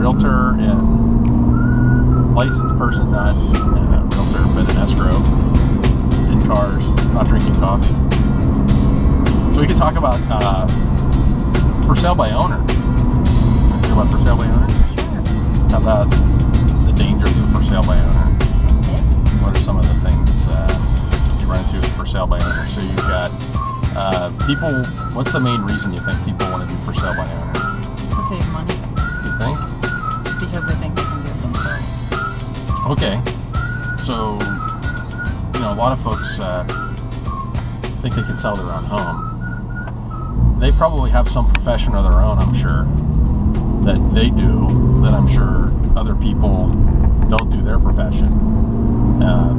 realtor and licensed person, not a realtor, but an escrow in cars, not drinking coffee. So we could talk about for sale by owner. Hear about for sale by owner? Sure. How about the dangers of for sale by owner? Okay. What are some of the things you run into for sale by owner? So you've got people. What's the main reason you think people want to do for sale by owner? To save money. You think? Because they think they can do it themselves. Okay. So, a lot of folks think they can sell their own home. They probably have some profession of their own, I'm sure, that they do, that I'm sure other people don't do their profession.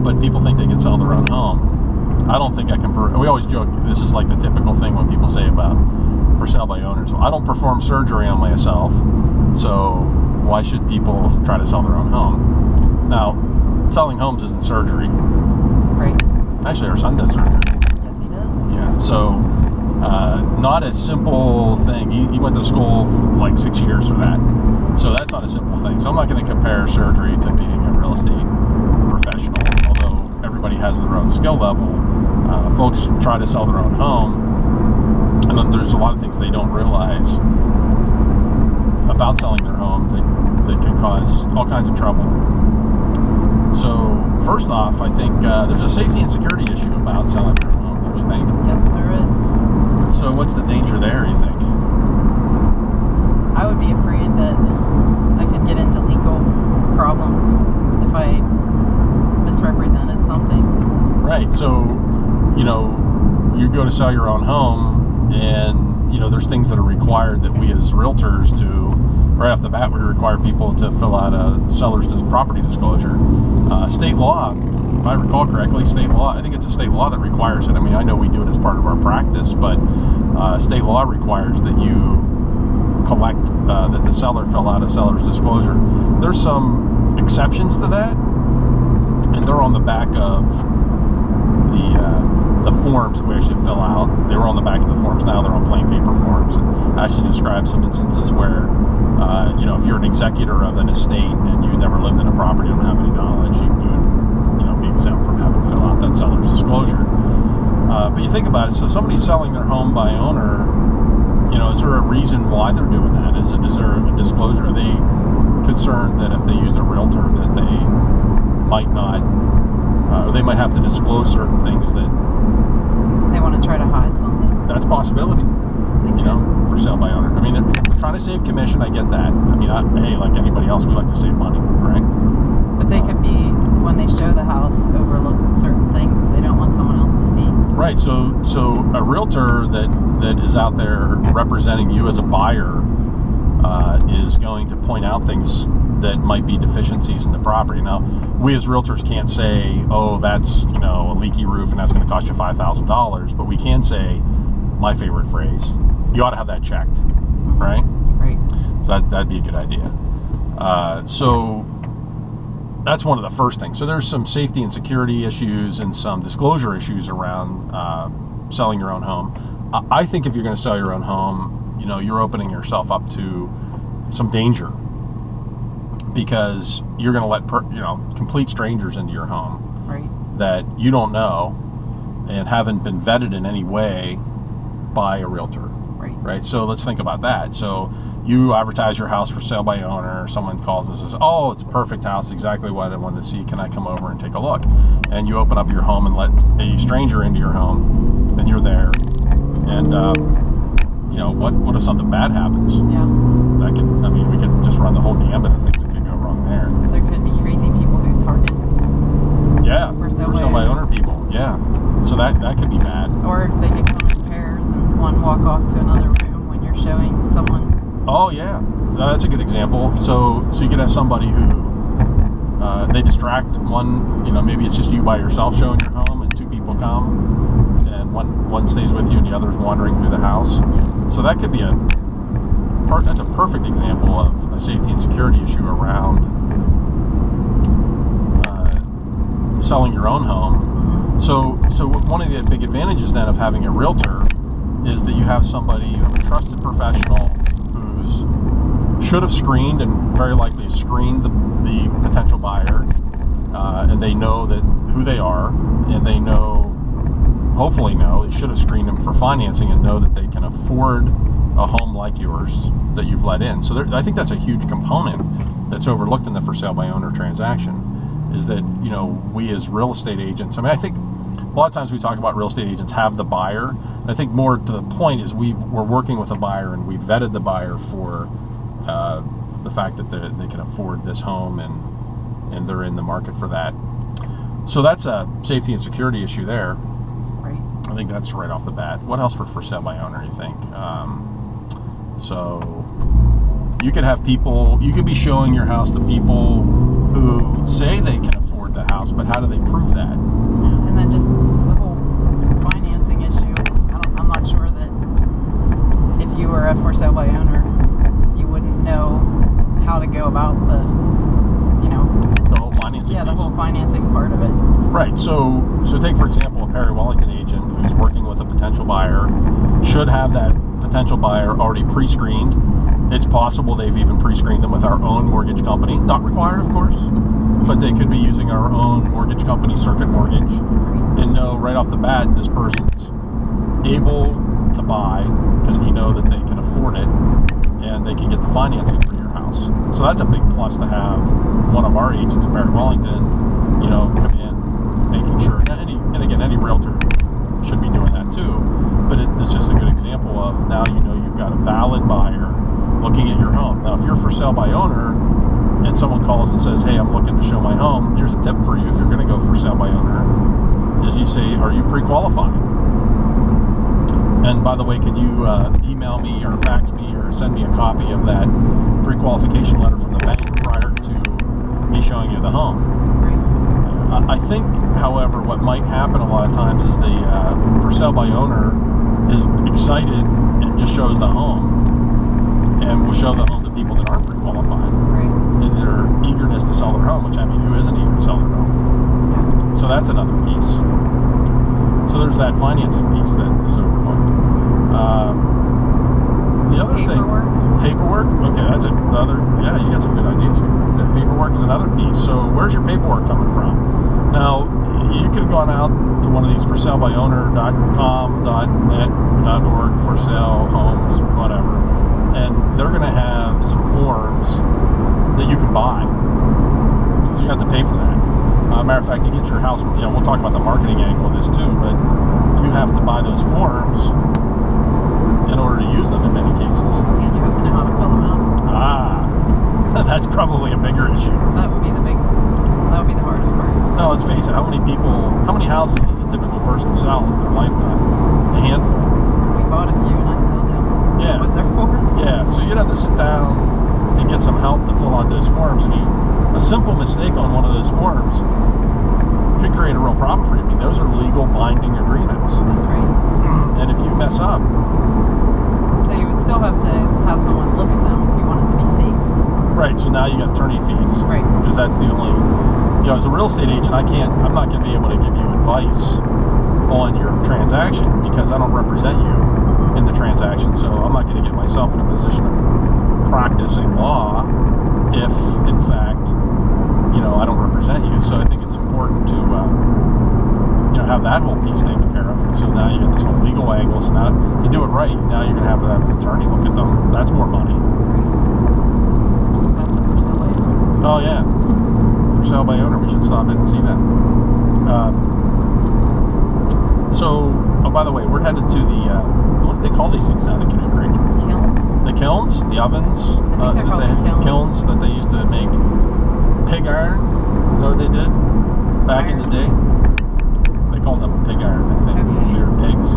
But people think they can sell their own home. I don't think I can. We always joke, this is like the typical thing when people say about for sale by owners. Well, I don't perform surgery on myself, so why should people try to sell their own home? Now, selling homes isn't surgery. Right. Actually, our son does surgery. Yes, he does. Yeah. So, not a simple thing. He went to school for like 6 years for that. So that's not a simple thing. So I'm not going to compare surgery to being a real estate professional, although everybody has their own skill level. Folks try to sell their own home, and then there's a lot of things they don't realize about selling their home that can cause all kinds of trouble. So first off, I think there's a safety and security issue about selling your home, don't you think? Yes, there is. So what's the danger there, you think? I would be afraid that I could get into legal problems if I misrepresented something. Right. So, you go to sell your own home, and there's things that are required that we as realtors do. Right off the bat, we require people to fill out a seller's property disclosure. State law, if I recall correctly, state law, I think it's a state law that requires it. I mean, I know we do it as part of our practice, but state law requires that you collect, that the seller fill out a seller's disclosure. There's some exceptions to that, and they're on the back of the forms that we actually fill out. They were on the back of the forms. Now they're on plain paper forms, and actually describe some instances where, if you're an executor of an estate and you never lived in a property, don't have any knowledge, you would, be exempt from having to fill out that seller's disclosure. But you think about it. So somebody's selling their home by owner. Is there a reason why they're doing that? Is there a disclosure? Are they concerned that if they used a realtor that they might not, or they might have to disclose certain things that They want to try to hide something. that's a possibility, for sale by owner. I mean, they're trying to save commission. I get that. I mean, hey, like anybody else, we like to save money, right? But they could be, when they show the house, overlook certain things they don't want someone else to see. Right. So a realtor that is out there representing you as a buyer is going to point out things that might be deficiencies in the property. Now, we as realtors can't say, oh, that's a leaky roof and that's going to cost you $5,000, but we can say, my favorite phrase, you ought to have that checked, right? Right. So that'd be a good idea. So that's one of the first things. So there's some safety and security issues and some disclosure issues around selling your own home. I think if you're going to sell your own home, you're opening yourself up to some danger, because you're going to let complete strangers into your home, Right. that you don't know and haven't been vetted in any way by a realtor. Right. So let's think about that. So you advertise your house for sale by owner. Someone calls and says, oh, it's a perfect house, exactly what I wanted to see. Can I come over and take a look? And you open up your home and let a stranger into your home, and you're there. And what if something bad happens? Yeah. We could just run the whole gambit of things that could go wrong there. There could be crazy people who target. Yeah. For sale by owner people. Yeah. So that could be bad. Or they could come in pairs and one walk off to another room when you're showing someone. Oh yeah, that's a good example. So you could have somebody who they distract one. Maybe it's just you by yourself showing your home, and two people come, and one stays with you, and the other's wandering through the house. Yes. So that could be that's a perfect example of a safety and security issue around selling your own home. So one of the big advantages then of having a realtor is that you have somebody, a trusted professional who's should have screened and very likely screened the potential buyer, and they know that who they are, and they hopefully know, they should have screened them for financing and know that they can afford a home like yours that you've let in. So I think that's a huge component that's overlooked in the for sale by owner transaction, is that, we as real estate agents, I think a lot of times we talk about real estate agents have the buyer, and I think more to the point is we're working with a buyer and we vetted the buyer for the fact that they can afford this home and they're in the market for that. So that's a safety and security issue there. Right. I think that's right off the bat. What else for sale by owner, you think? So you could have people, you could be showing your house to people who say they can afford the house, but how do they prove that? And then just the whole financing issue. I'm not sure that if you were a for sale by owner, you wouldn't know how to go about the whole financing piece. The whole financing part of it. Right. So take for example a Perry Wellington agent who's working with a potential buyer should have that potential buyer already pre-screened. It's possible they've even pre-screened them with our own mortgage company. Not required, of course, but they could be using our own mortgage company, Circuit Mortgage, and know right off the bat this person's able to buy because we know that they can afford it and they can get the financing for your house. So that's a big plus to have one of our agents at Perry Wellington, come in, making sure. And again, any realtor should be doing that too. But it's just a good example of now you've got a valid buyer looking at your home. Now, if you're for sale by owner and someone calls and says, "Hey, I'm looking to show my home," here's a tip for you if you're going to go for sale by owner, is you say, "Are you pre-qualified?" And by the way, could you email me or fax me or send me a copy of that pre-qualification letter from the bank prior to me showing you the home? I think, however, what might happen a lot of times is the for sale by owner is excited and just shows the home and will show the home to people that aren't pre-qualified in their eagerness to sell their home, which who isn't eager to sell their home? So that's another piece. So there's that financing piece that is overlooked. The other paperwork. Okay, that's another. Yeah, you got some good ideas here. The paperwork is another piece. So where's your paperwork coming from? Now, you could have gone out to one of these for sale by owner.com, .net, .org, for sale, homes, whatever, and they're going to have some forms that you can buy. So you have to pay for that. Matter of fact, you get your house, we'll talk about the marketing angle of this too, but you have to buy those forms in order to use them in many cases. And you have to know how to fill them out. That's probably a bigger issue. That would be the hardest part. No, let's face it, how many houses does a typical person sell in their lifetime? A handful. We bought a few and I still don't know what they're for. Yeah, so you'd have to sit down and get some help to fill out those forms. A simple mistake on one of those forms could create a real problem for you. Those are legal binding agreements. That's right. And if you mess up... So you would still have to have someone look at them if you wanted to be safe. Right, so now you got attorney fees. Right. Because that's the only... as a real estate agent, I'm not going to be able to give you advice on your transaction because I don't represent you in the transaction. So I'm not going to get myself in a position of practicing law if, in fact, I don't represent you. So I think it's important to, have that whole piece taken care of. So now you get this whole legal angle. So now, if you do it right, now you're going to have an attorney look at them. That's more money. Just about the for sale by owner. Oh, yeah. For sale by owner. We should stop in and see that. By the way, we're headed to the, what do they call these things down in Canoe Creek? Kilns. The kilns? The ovens? I think they're called kilns that they used to make pig iron. Is that what they did? Back in the day? They called them pig iron, I think. Okay. They were pigs.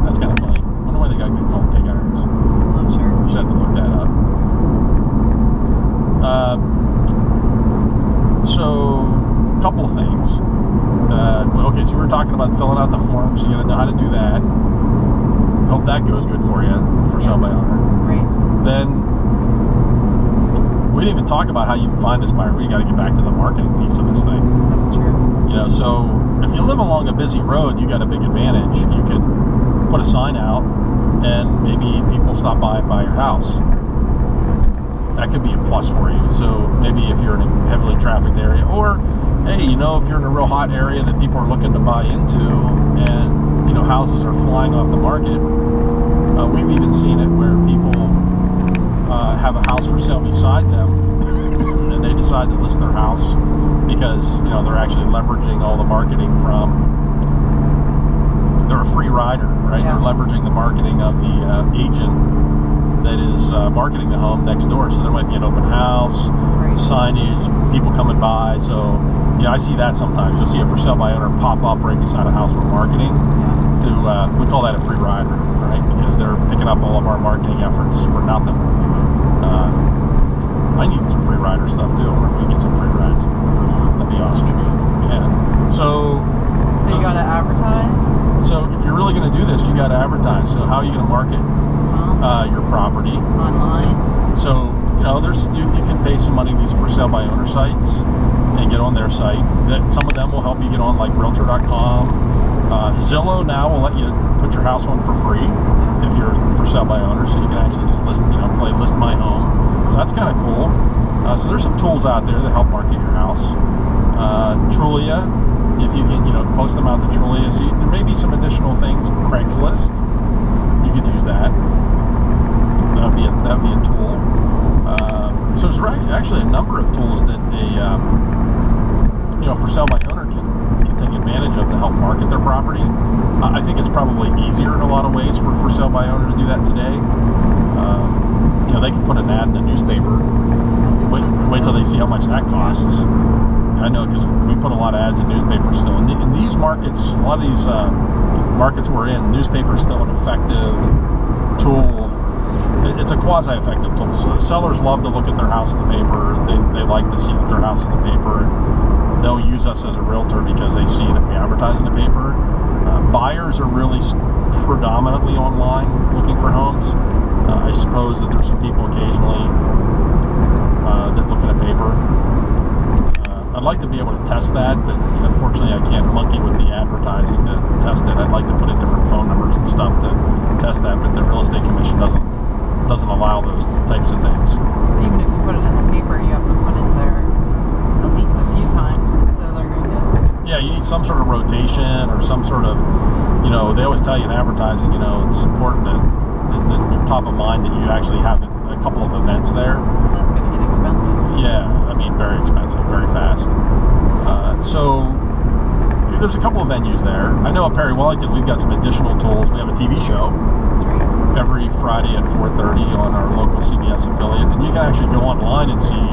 That's kind of funny. I wonder why they got called pig irons. I'm not sure. We should have to look that up. So, a couple of things. Okay, so we were talking about filling out the forms. So you got to know how to do that. Hope that goes good for you for sale by owner. Right. Then we didn't even talk about how you can find this buyer. We got to get back to the marketing piece of this thing. That's true. So if you live along a busy road, you got a big advantage. You could put a sign out, and maybe people stop by and buy your house. that could be a plus for you. So maybe if you're in a heavily trafficked area, or hey, if you're in a real hot area that people are looking to buy into, and houses are flying off the market. We've even seen it where people have a house for sale beside them, and they decide to list their house because they're actually leveraging all the marketing they're a free rider, right? Yeah. They're leveraging the marketing of the agent that is marketing the home next door. So there might be an open house, Right. signage, people coming by. So I see that sometimes. You'll see a for sale by owner pop up right beside a house we're marketing. We call that a free rider, right? Because they're picking up all of our marketing efforts for nothing. I need some free rider stuff too. I wonder if we can get some free rides. That'd be awesome. That'd be nice. Yeah. So you gotta advertise? So if you're really going to do this, you got to advertise. So how are you going to market your property? Online. So you can pay some money to these for sale by owner sites and get on their site. Some of them will help you get on, like Realtor.com. Zillow now will let you put your house on for free if you're for sale by owner, so you can actually just list my home. So that's kind of cool. So there's some tools out there that help market your house. Trulia, if you can, post them out to Trulia. So there may be some additional things. Craigslist, you could use that. That would be a tool. So there's actually a number of tools that a for sale by owner can take advantage of to help market their property. I think it's probably easier in a lot of ways for sale by owner to do that today. They can put an ad in the newspaper. Wait till they see how much that costs. I know, because we put a lot of ads in newspapers still. In these markets, a lot of these markets we're in, newspaper is still an effective tool. It's a quasi-effective tool. So sellers love to look at their house in the paper. They like to see their house in the paper. They'll use us as a realtor because they see that we advertise in the paper. Buyers are really predominantly online looking for homes. I suppose that there's some people occasionally that look in a paper. I'd like to be able to test that, but unfortunately I can't monkey with the advertising to test it. I'd like to put in different phone numbers and stuff to test that, but the real estate commission doesn't allow those types of things. Even if you put it in the paper, you have to put it there at least a few times, so they're going to get. Yeah, you need some sort of rotation or some sort of, they always tell you in advertising, it's important that you're top of mind, that you actually have a couple of events there. That's going to get expensive. Yeah, very expensive, very fast. So there's a couple of venues there. I know at Perry Wellington we've got some additional tools. We have a TV show. That's right. Every Friday at 4:30 on our local CBS affiliate, and you can actually go online and see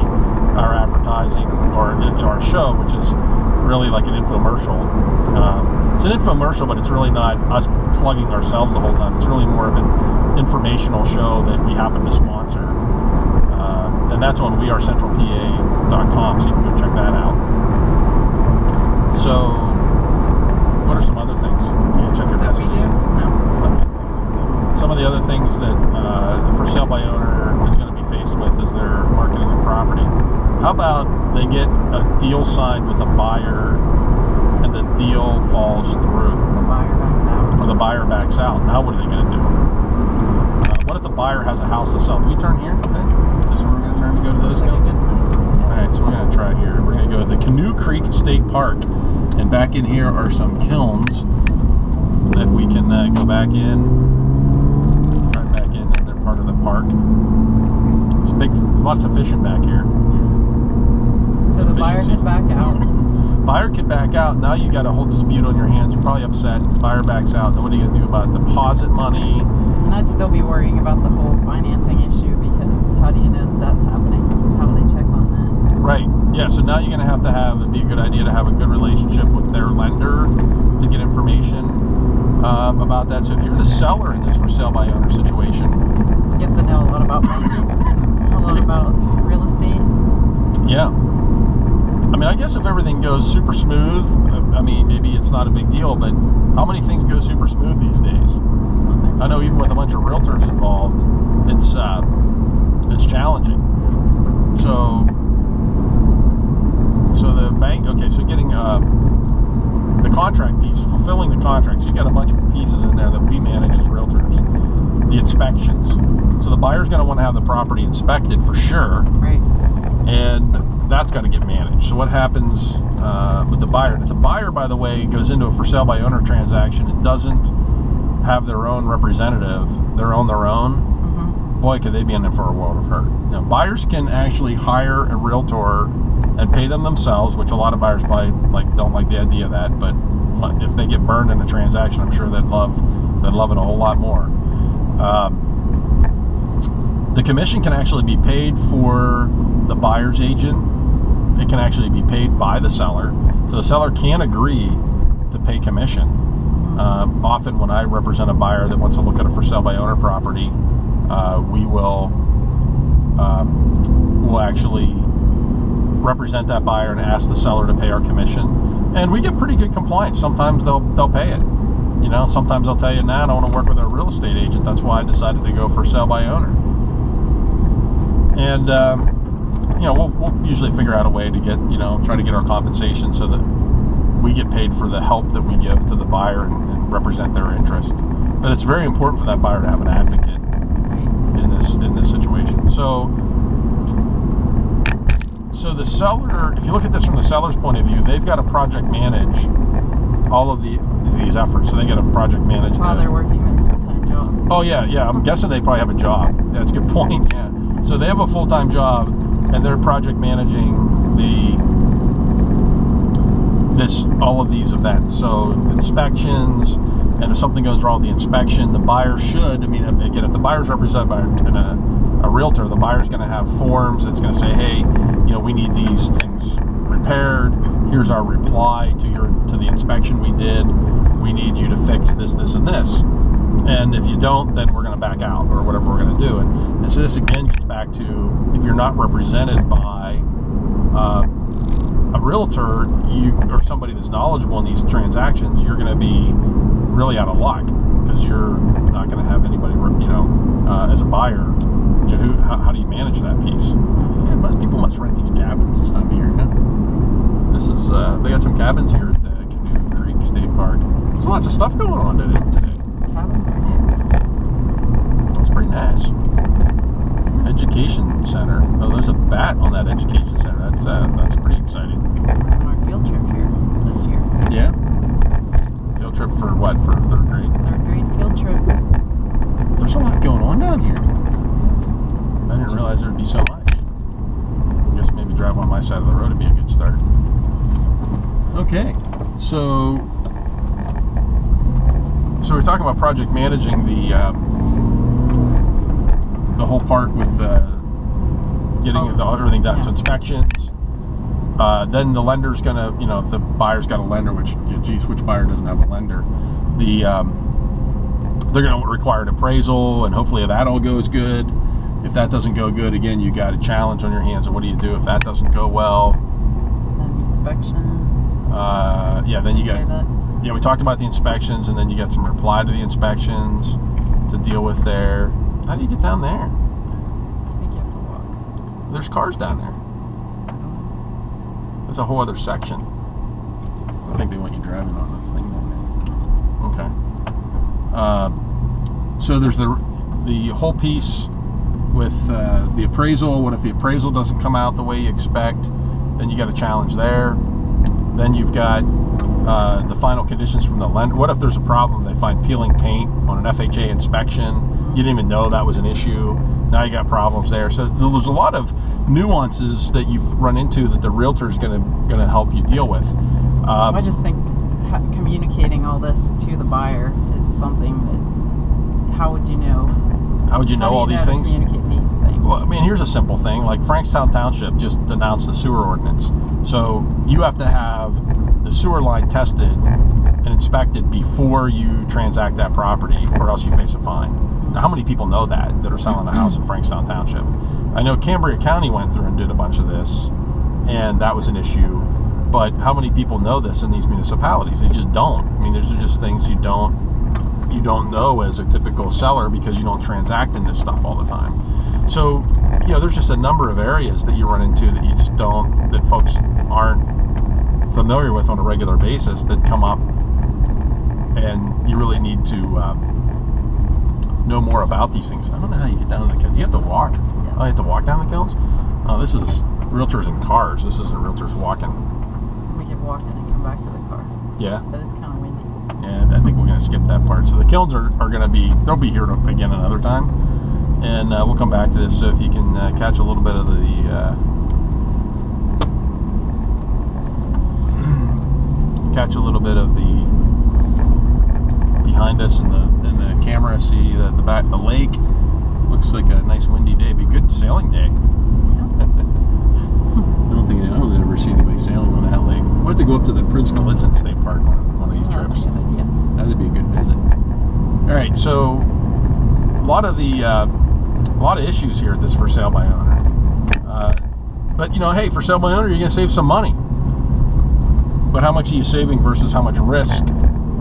our advertising or our show, which is really like an infomercial. It's an infomercial, but it's really not us plugging ourselves the whole time. It's really more of an informational show that we happen to sponsor. And that's on wearecentralpa.com, so you can go check that out. So, what are some other things? You can check your That we messages. do? No. Okay. Some of the other things that for sale by owner is going to be faced with as they're marketing their property. How about they get a deal signed with a buyer and the deal falls through? The buyer backs out. Or the buyer backs out. Now what are they going to do? What if the buyer has a house to sell? Do we turn here? Okay. Is this where we're going to turn to go to those Sounds like a guns? good place. Yes. Alright, so we're going to try here. We're going to go to the Canoe Creek State Park. And back in here are some kilns that we can go back in. Right back in, and they're part of the park. It's big, lots of fishing back here. So the buyer could back out. Buyer could back out. Now you got a whole dispute on your hands. You're probably upset. Buyer backs out. Then what are you going to do about deposit money? And I'd still be worrying about the whole financing issue, because how do you know that that's happening? How do they check on that? Right. Yeah, so now you're going to have, it'd be a good idea to have a good relationship with their lender to get information about that. So if you're the seller in this for sale by owner situation, You have to know a lot about banking, a lot about real estate. yeah. I mean, I guess if everything goes super smooth, I mean, maybe it's not a big deal, but how many things go super smooth these days? I know even with a bunch of realtors involved, it's challenging. So the bank, okay, so getting the contract piece, fulfilling the contracts, you got a bunch of pieces in there that we manage as realtors. the inspections. So the buyer's going to want to have the property inspected for sure. Right. And that's got to get managed. So what happens with the buyer? If the buyer, by the way, goes into a for sale by owner transaction and doesn't have their own representative, they're on their own, boy, could they be in for a world of hurt. You know, buyers can actually hire a realtor and pay them themselves, which a lot of buyers probably don't like the idea of that. But if they get burned in a transaction, I'm sure they'd love it a whole lot more. The commission can actually be paid for the buyer's agent. It can actually be paid by the seller. So the seller can agree to pay commission. Often when I represent a buyer that wants to look at a for sale by owner property, we will actually represent that buyer and ask the seller to pay our commission, and we get pretty good compliance. Sometimes they'll pay it. You know, sometimes they'll tell you, nah, I don't want to work with a real estate agent. That's why I decided to go for sale by owner. And you know, we'll usually figure out a way to get, try to get our compensation so that we get paid for the help that we give to the buyer and represent their interest. But it's very important for that buyer to have an advocate in this situation. So the seller, if you look at this from the seller's point of view, they've got to project manage all of these efforts. So they got to project manage while they're working a full-time job. Oh yeah. I'm guessing they probably have a job. That's a good point. Yeah. So they have a full-time job and they're project managing all of these events. So inspections, and if something goes wrong with the inspection, the buyer should, again, if the buyer's represented by a realtor, the buyer's going to have forms that's going to say, hey, we need these things repaired. Here's our reply to the inspection we did. We need you to fix this, this, and this. And if you don't, then we're going to back out, or whatever we're going to do. And so this again gets back to, if you're not represented by a realtor, or somebody that's knowledgeable in these transactions, you're going to be really out of luck, because you're not going to have anybody, as a buyer. How do you manage that piece? Yeah, people must rent these cabins this time of year. Huh? This is they got some cabins here at the Canoe Creek State Park. There's lots of stuff going on today. Cabins are That's pretty nice. Education center. Oh, there's a bat on that education center. That's pretty exciting. on our field trip here this year. Yeah. Field trip for what? For third grade? Third grade field trip. There's a lot going on down here. Yes. I didn't realize there'd be so much. I guess maybe drive on my side of the road would be a good start. Okay, so we're talking about project managing the whole park with getting everything done. Yeah. So inspections. Then the lender's gonna, if the buyer's got a lender, which buyer doesn't have a lender? They're gonna require an appraisal, and hopefully that all goes good. If that doesn't go good, again, you got a challenge on your hands. And what do you do if that doesn't go well? Then inspection. Then you got. Say that? Yeah, we talked about the inspections, and then you got some reply to the inspections to deal with there. How do you get down there? I think you have to walk. There's cars down there. That's a whole other section. I think they want you driving on the thing down there. Okay. So there's the whole piece with the appraisal. What if the appraisal doesn't come out the way you expect? Then you got a challenge there. Then you've got the final conditions from the lender. What if there's a problem? They find peeling paint on an FHA inspection. You didn't even know that was an issue. Now you got problems there. So there's a lot of nuances that you've run into that the realtor is going to help you deal with. I just think communicating all this to the buyer is something that, how would you know? How would you know all these things? Communicate these things. Well, here's a simple thing. Like Frankstown Township just announced the sewer ordinance. So you have to have the sewer line tested and inspected before you transact that property, or else you face a fine. Now, how many people know that are selling a house in Frankstown Township? I know Cambria County went through and did a bunch of this, and that was an issue. But how many people know this in these municipalities? They just don't. There's just things you don't know as a typical seller, because you don't transact in this stuff all the time. So, there's just a number of areas that you run into that you just don't, that folks aren't familiar with on a regular basis, that come up, and you really need to know more about these things. I don't know how you get down to the kilns. You have to walk. Yeah. Oh, you have to walk down the kilns? Oh, this is realtors in cars. This isn't realtors walking. We could walk in and come back to the car. Yeah. But it's kind of windy. Yeah, I think we're going to skip that part. So the kilns are going to be, they'll be here again another time. And we'll come back to this. So if you can catch a little bit of the behind us in the camera, see the back, the lake. Looks like a nice windy day. Be a good sailing day. I don't ever see anybody sailing on that lake. We'll have to go up to the Prince Galitzin State Park one of these trips. That's a good idea. That would be a good visit. All right, so a lot of issues here at this for sale by owner. But hey, for sale by owner, you're going to save some money. But how much are you saving versus how much risk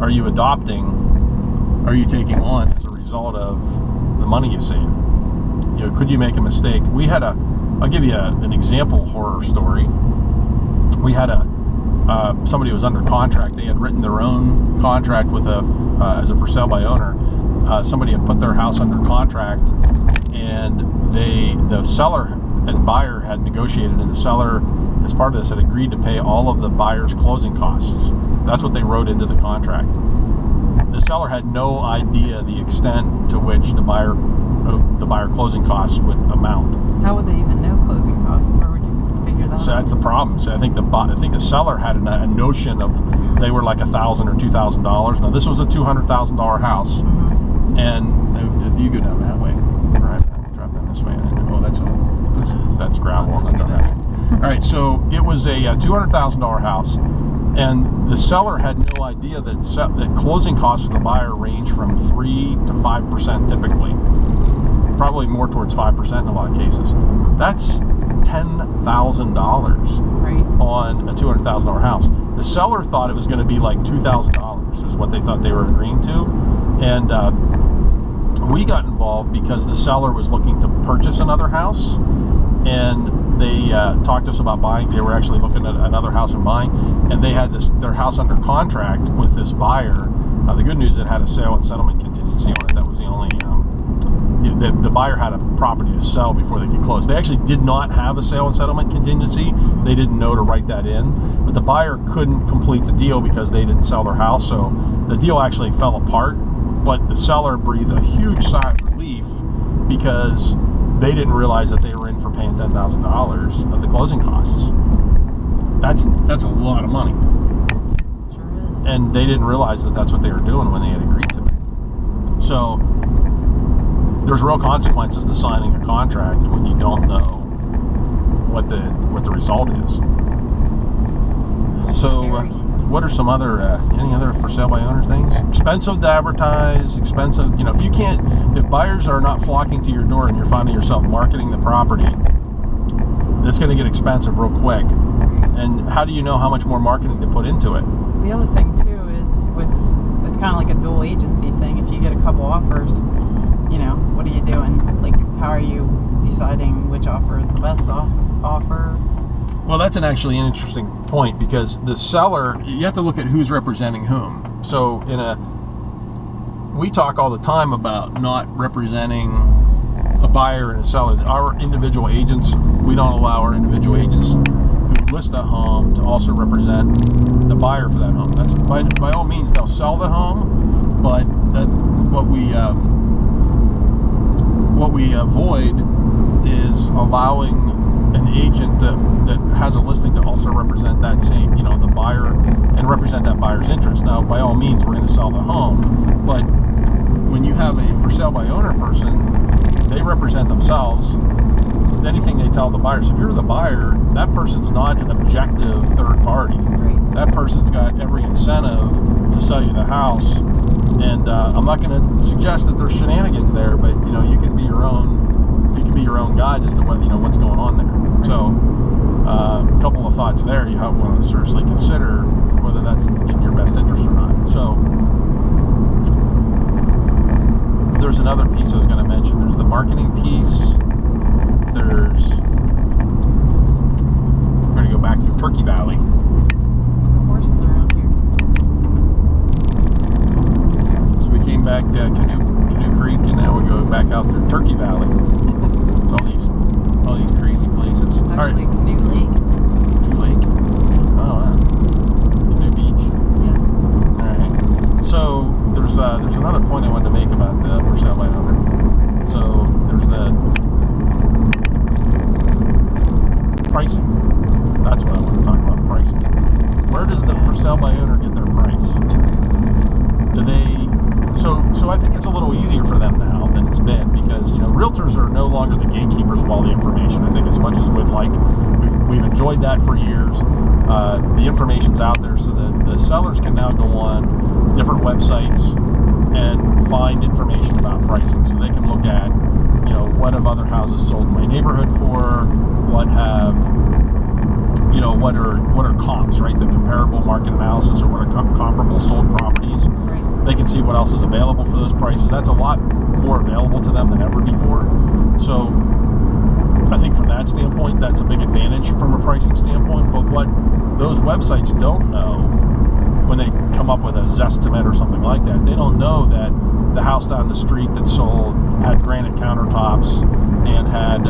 are you adopting? Are you taking on as a result of the money you save? Could you make a mistake? I'll give you an example horror story. We had somebody who was under contract. They had written their own contract with as a for sale by owner. Somebody had put their house under contract, and the seller and buyer had negotiated, and the seller, as part of this, had agreed to pay all of the buyer's closing costs. That's what they wrote into the contract. The seller had no idea the extent to which the buyer closing costs would amount. How would they even know closing costs? Where would you figure that out? So that's the problem. So I think the seller had a notion of they were like $1,000 or $2,000. Now this was a $200,000 house, and you go down that way. Right, drop down this way. Oh, that's gravel. All right, so it was a $200,000 house, and the seller had no idea that closing costs for the buyer range from 3 to 5% typically. Probably more towards 5% in a lot of cases. That's $10,000 on a $200,000 house. The seller thought it was going to be like $2,000 is what they thought they were agreeing to, and we got involved because the seller was looking to purchase another house, and they talked to us about buying. They were actually looking at another house and buying, and they had their house under contract with this buyer. The good news, it had a sale and settlement contingency on it. That was the only. The buyer had a property to sell before they could close. They actually did not have a sale and settlement contingency. They didn't know to write that in, but the buyer couldn't complete the deal because they didn't sell their house. So the deal actually fell apart, but the seller breathed a huge sigh of relief because they didn't realize that they were in for paying $10,000 of the closing costs. That's a lot of money. Sure is. And they didn't realize that that's what they were doing when they had agreed to it. So there's real consequences to signing a contract when you don't know what the result is. So what are some other any other for sale by owner things? Expensive to advertise, expensive, if buyers are not flocking to your door and you're finding yourself marketing the property, it's going to get expensive real quick. And how do you know how much more marketing to put into it? The other thing too is it's kind of like a dual agency thing. If you get a couple offers, what are you doing? Like, how are you deciding which offer is the best offer? Well, that's actually an interesting point, because the seller, you have to look at who's representing whom. So we talk all the time about not representing a buyer and a seller. Our individual agents, we don't allow our individual agents who list a home to also represent the buyer for that home. That's by all means, they'll sell the home, but what we avoid is allowing an agent that has a listing to also represent that same, the buyer, and represent that buyer's interest. Now, by all means, we're going to sell the home, but when you have a for sale by owner person, they represent themselves. Anything they tell the buyer. So if you're the buyer, that person's not an objective third party. Right. That person's got every incentive to sell you the house. And I'm not going to suggest that there's shenanigans there, but you can be your own. You can be your own guide as to what's going on there. So a couple of thoughts there. You want to seriously consider whether that's in your best interest or not. So there's another piece I was going to mention. There's the marketing piece. We're going to go back through Turkey Valley. Horses around here. So we came back to Canoe Creek, and now pricing. That's what I want to talk about, pricing. Where does the for sale by owner get their price? Do they? So I think it's a little easier for them now than it's been, because realtors are no longer the gatekeepers of all the information. I think as much as we'd like, we've enjoyed that for years. The information's out there, so the sellers can now go on different websites and find information about pricing. So they can look at, what have other houses sold in my neighborhood for? What have, what are comps, right? The comparable market analysis, or what are comparable sold properties. Right. They can see what else is available for those prices. That's a lot more available to them than ever before. So I think from that standpoint, that's a big advantage from a pricing standpoint. But what those websites don't know, when they come up with a Zestimate or something like that, they don't know that the house down the street that sold had granite countertops and had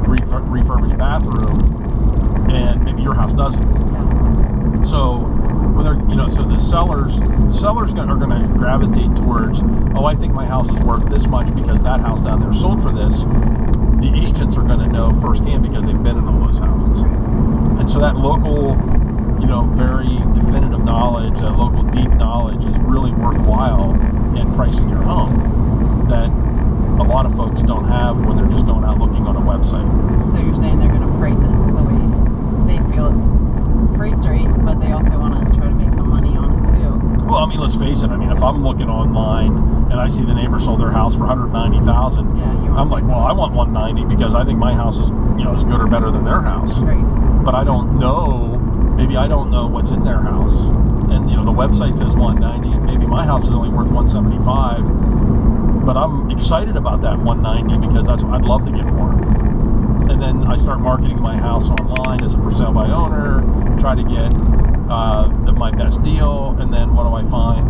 refurbished bathroom, and maybe your house doesn't. Yeah. So when they're, so the sellers are going to gravitate towards, oh, I think my house is worth this much because that house down there sold for this. The agents are going to know firsthand because they've been in all those houses. And so that local, very definitive knowledge, that local deep knowledge is really worthwhile in pricing your home, that a lot of folks don't have when they're just going out looking on a website. So you're saying they're going to price it the way they feel it's priced right, but they also want to try to make some money on it too. Well, let's face it. If I'm looking online and I see the neighbor sold their house for $190,000, I'm like, well, I want $190 because I think my house is, as good or better than their house. Right. But I don't know. Maybe I don't know what's in their house, and the website says $190, and maybe my house is only worth $175. But I'm excited about that $190 because that's what I'd love to get more. And then I start marketing my house online as a for sale by owner, try to get my best deal, and then what do I find?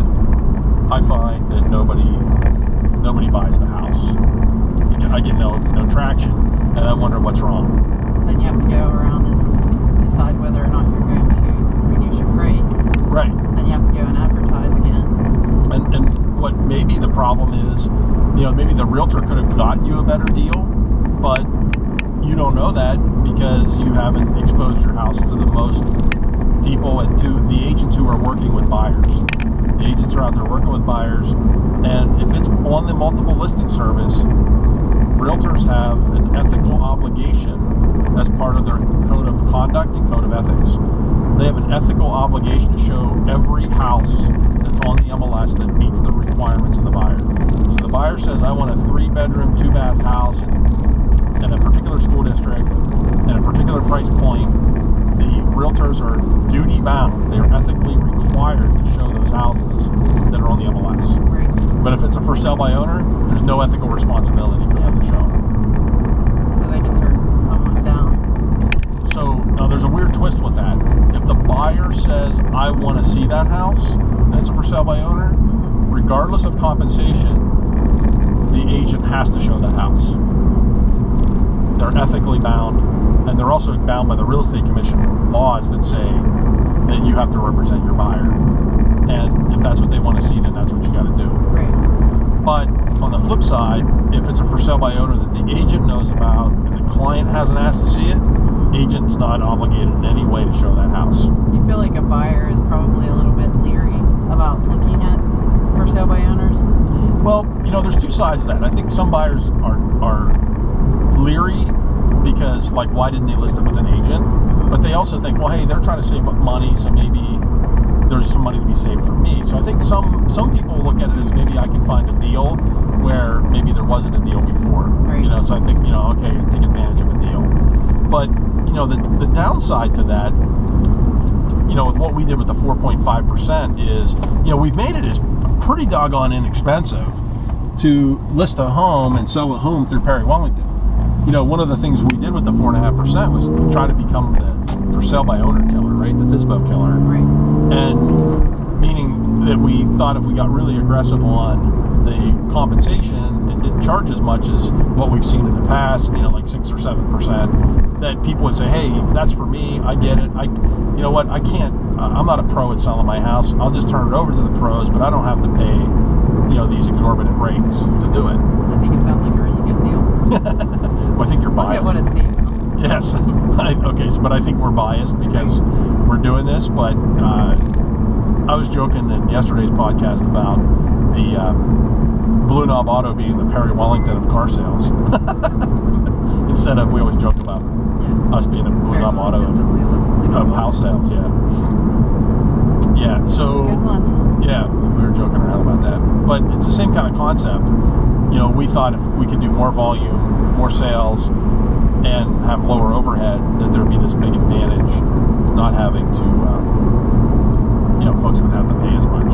I find that nobody buys the house. I get no traction, and I wonder what's wrong. Then you have to go around and decide whether or not you're going to reduce your price. Right. Then you have to go and advertise again. And what maybe the problem is, maybe the realtor could have gotten you a better deal, but you don't know that because you haven't exposed your house to the most people and to the agents who are working with buyers. The agents are out there working with buyers, and if it's on the multiple listing service, realtors have an ethical obligation as part of their code of conduct and code of ethics. They have an ethical obligation to show every house that's on the MLS that meets the requirements of the buyer. So the buyer says, I want a 3-bedroom, 2-bath house in a particular school district and a particular price point. The realtors are duty bound. They are ethically required to show those houses that are on the MLS. Right. But if it's a for sale by owner, there's no ethical responsibility for them to show. So they can turn someone down. So now there's a weird twist with that. If the buyer says, I want to see that house, and it's a for sale by owner, regardless of compensation, the agent has to show that house. They're ethically bound, and they're also bound by the Real Estate Commission laws that say that you have to represent your buyer. And if that's what they want to see, then that's what you got to do. Right. But on the flip side, if it's a for sale by owner that the agent knows about and the client hasn't asked to see it, agent's not obligated in any way to show that house. Do you feel like a buyer is probably a little bit leery about looking at for sale by owners? Well, there's two sides to that. I think some buyers are leery because, like, why didn't they list it with an agent? But they also think, well, hey, they're trying to save money, so maybe there's some money to be saved for me. So I think some people look at it as maybe I can find a deal where maybe there wasn't a deal before. Right. So I think, okay, take advantage of a deal. But, the downside to that, with what we did with the 4.5% is, we've made it as pretty doggone inexpensive to list a home and sell a home through Perry Wellington. One of the things we did with the 4.5% was try to become the for sale by owner killer, right? The FSBO killer. Right. And meaning that we thought if we got really aggressive on the compensation and didn't charge as much as what we've seen in the past, like 6 or 7%, that people would say, hey, that's for me, I get it. I'm not a pro at selling my house. I'll just turn it over to the pros, but I don't have to pay, these exorbitant rates to do it. I think it sounds like a really good deal. Well, I think you're biased. Look at what it saves. Yes. But I think we're biased because we're doing this. But I was joking in yesterday's podcast about the Blue Knob Auto being the Perry Wellington of car sales. Instead of, we always joke about us being a Blue Knob Auto of house sales. Yeah. So. Good one. Yeah, we were joking around about that. But it's the same kind of concept. You know, we thought if we could do more volume, more sales, and have lower overhead, that there'd be this big advantage not having to, folks would have to pay as much.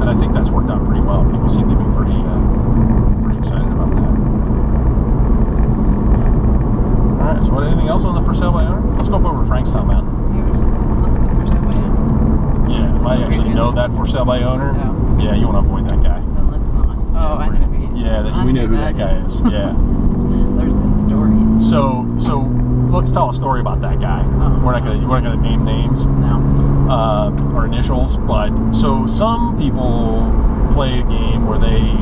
And I think that's worked out pretty well. People seem to be pretty excited about that. All right, so anything else on the for sale by owner? Let's go up over to Frankstown Mountain. Yeah, I actually know that for sale by owner. No. Yeah, you want to avoid that guy. Then let's not. Oh, I know who he is. Yeah, we know who that guy is. Yeah. There's been stories. So let's tell a story about that guy. We're not gonna name names. No. Or initials, but so some people play a game where they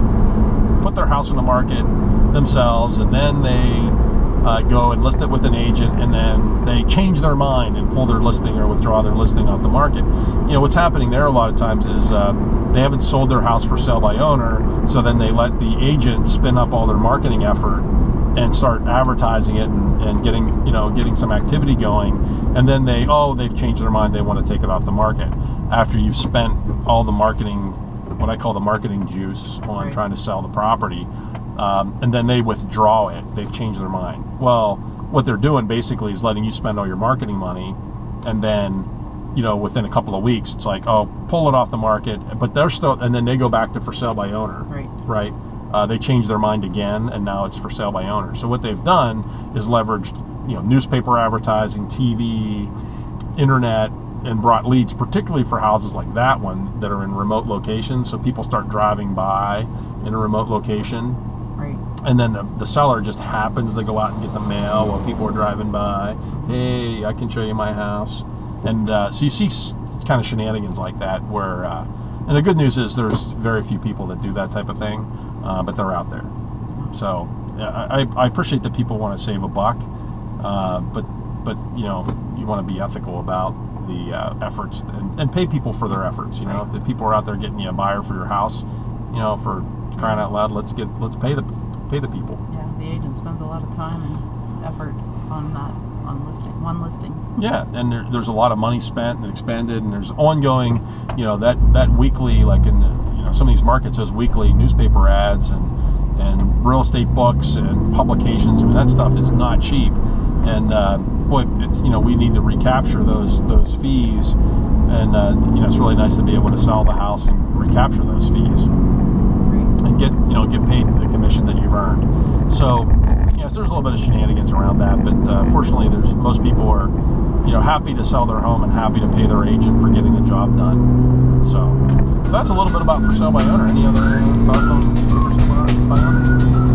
put their house on the market themselves, and then they go and list it with an agent, and then they change their mind and pull their listing or withdraw their listing off the market. You know, what's happening there a lot of times is they haven't sold their house for sale by owner, so then they let the agent spin up all their marketing effort and start advertising it and getting some activity going, and then they've changed their mind, they want to take it off the market after you've spent all the marketing, what I call the marketing juice, on trying to sell the property, and then they withdraw it. They've changed their mind. Well, what they're doing basically is letting you spend all your marketing money, and then within a couple of weeks it's like, oh, pull it off the market, but they're still, and then they go back to for sale by owner. Right. They changed their mind again, and now it's for sale by owner. So what they've done is leveraged, newspaper advertising, TV, internet, and brought leads, particularly for houses like that one that are in remote locations. So people start driving by in a remote location, and then the seller just happens to go out and get the mail while people are driving by. Hey, I can show you my house, and so you see kind of shenanigans like that where. And the good news is there's very few people that do that type of thing, but they're out there. So I appreciate that people want to save a buck, but you want to be ethical about the efforts and pay people for their efforts. If the people are out there getting you a buyer for your house, for crying out loud, let's pay the people. Yeah, the agent spends a lot of time and effort on that. One listing. Yeah, and there's a lot of money spent and expended, and there's ongoing, that weekly, like in some of these markets, those weekly newspaper ads and real estate books and publications. I mean, that stuff is not cheap, and boy, it's, we need to recapture those fees, and it's really nice to be able to sell the house and recapture those fees and get paid the commission that you've earned. So. Yes, there's a little bit of shenanigans around that, but fortunately, most people are, happy to sell their home and happy to pay their agent for getting the job done. So that's a little bit about for sale by owner. Any other thoughts on for sale by owner?